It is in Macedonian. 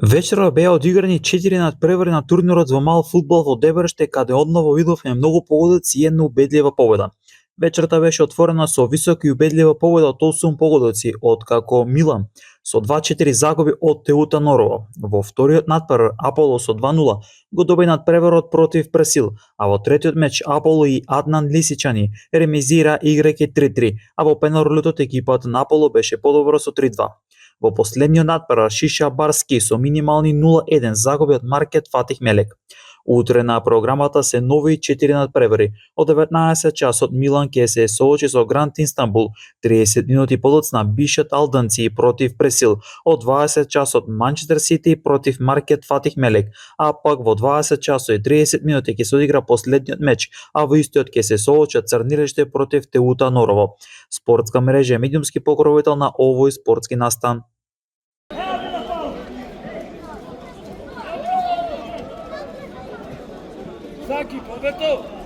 Вечера беа одиграни 4 надпревари на турнирот во мал фудбал во Дебрште, каде одново видовме многу погодици и една убедлива победа. Вечерта беше отворена со висока и убедлива победа од 8 погодици, откако Милан со 2-4 загуби од Теута Норово. Во вториот надпревар Аполо со 2-0 го доби надпреварот против Пресил, а во третиот меч Аполо и Аднан Лисичани ремизира играјќи 3-3, а во пеналтот екипата на Аполо беше подобро со 3-2. Во последниот надпревар Шиша Барски со минимални 0-1 загуби од Маркет Фатих Мелек. Утре на програмата се нови 4 надпревари. Од 19 часот Милан ќе се соочи со Грант Инстанбул, 30 минути подоцна Бишат Алданци против Пресил, од 20 часот Манчестер Сити против Маркет Фатих Мелек, а пак во 20 часот и 30 минути ќе се одигра последниот меч, а во истиот ќе се соочат Црнилиште против Теута Норово. Спортска мрежа е медиумски покровител на овој спортски настан. Zaki, pogotovo!